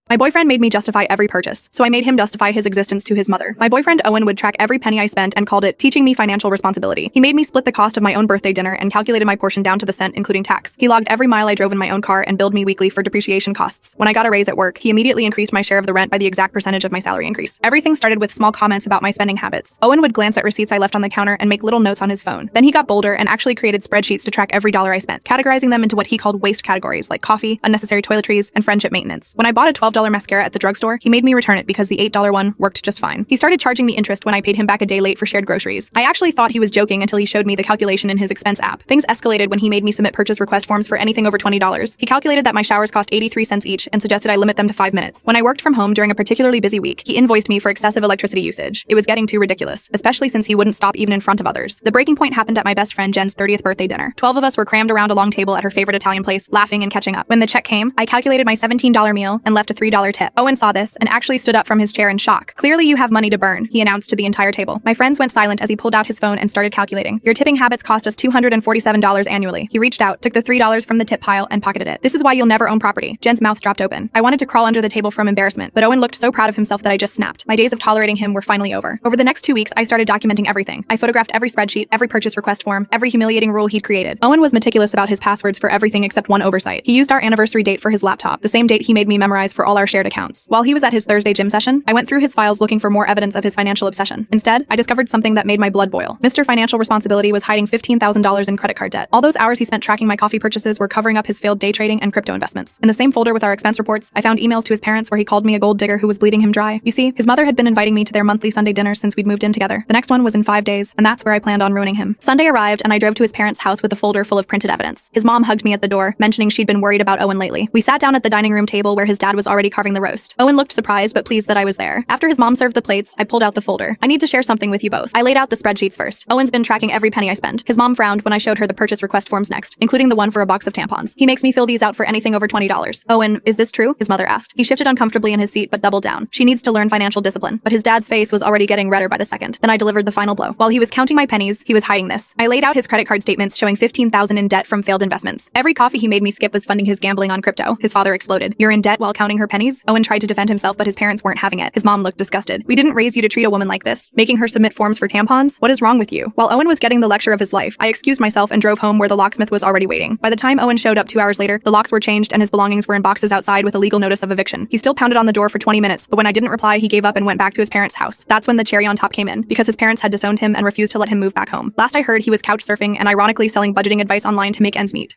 My boyfriend made me justify every purchase, so I made him justify his existence to his mother. My boyfriend Owen would track every penny I spent and called it teaching me financial responsibility. He made me split the cost of my own birthday dinner and calculated my portion down to the cent, including tax. He logged every mile I drove in my own car and billed me weekly for depreciation costs. When I got a raise at work, he immediately increased my share of the rent by the exact percentage of my salary increase. Everything started with small comments about my spending habits. Owen would glance at receipts I left on the counter and make little notes on his phone. Then he got bolder and actually created spreadsheets to track every dollar I spent, categorizing them into what he called waste categories like coffee, unnecessary toiletries, and friendship maintenance. When I bought a $12 mascara at the drugstore, he made me return it because the $8 one worked just fine. He started charging me interest when I paid him back a day late for shared groceries. I actually thought he was joking until he showed me the calculation in his expense app. Things escalated when he made me submit purchase request forms for anything over $20. He calculated that my showers cost 83 cents each and suggested I limit them to 5 minutes. When I worked from home during a particularly busy week, he invoiced me for excessive electricity usage. It was getting too ridiculous, especially since he wouldn't stop even in front of others. The breaking point happened at my best friend Jen's 30th birthday dinner. 12 of us were crammed around a long table at her favorite Italian place, laughing and catching up. When the check came, I calculated my $17 meal and left a $3 tip. Owen saw this and actually stood up from his chair in shock. "Clearly you have money to burn," he announced to the entire table. My friends went silent as he pulled out his phone and started calculating. "Your tipping habits cost us $247 annually." He reached out, took the $3 from the tip pile, and pocketed it. "This is why you'll never own property." Jen's mouth dropped open. I wanted to crawl under the table from embarrassment, but Owen looked so proud of himself that I just snapped. My days of tolerating him were finally over. Over the next 2 weeks, I started documenting everything. I photographed every spreadsheet, every purchase request form, every humiliating rule he'd created. Owen was meticulous about his passwords for everything except one oversight. He used our anniversary date for his laptop, the same date he made me memorize for all our shared accounts. While he was at his Thursday gym session, I went through his files looking for more evidence of his financial obsession. Instead, I discovered something that made my blood boil. Mr. Financial Responsibility was hiding $15,000 in credit card debt. All those hours he spent tracking my coffee purchases were covering up his failed day trading and crypto investments. In the same folder with our expense reports, I found emails to his parents where he called me a gold digger who was bleeding him dry. You see, his mother had been inviting me to their monthly Sunday dinners since we'd moved in together. The next one was in 5 days, and that's where I planned on ruining him. Sunday arrived, and I drove to his parents' house with a folder full of printed evidence. His mom hugged me at the door, mentioning she'd been worried about Owen lately. We sat down at the dining room table where his dad was already carving the roast. Owen looked surprised but pleased that I was there. After his mom served the plates, I pulled out the folder. "I need to share something with you both." I laid out the spreadsheets first. Owen's been tracking every penny I spent. His mom frowned when I showed her the purchase request forms next, including the one for a box of tampons. "He makes me fill these out for anything over $20. Owen, is this true?" his mother asked. He shifted uncomfortably in his seat but doubled down. "She needs to learn financial discipline." But his dad's face was already getting redder by the second. Then I delivered the final blow. While he was counting my pennies, he was hiding this. I laid out his credit card statements showing $15,000 in debt from failed investments. Every coffee he made me skip was funding his gambling on crypto. His father exploded. "You're in debt while counting her pennies?" Owen tried to defend himself, but his parents weren't having it. His mom looked disgusted. "We didn't raise you to treat a woman like this, making her submit forms for tampons? What is wrong with you?" While Owen was getting the lecture of his life, I excused myself and drove home where the locksmith was already waiting. By the time Owen showed up 2 hours later, the locks were changed and his belongings were in boxes outside with a legal notice of eviction. He still pounded on the door for 20 minutes, but when I didn't reply, he gave up and went back to his parents' house. That's when the cherry on top came in, because his parents had disowned him and refused to let him move back home. Last I heard, he was couch surfing and ironically selling budgeting advice online to make ends meet.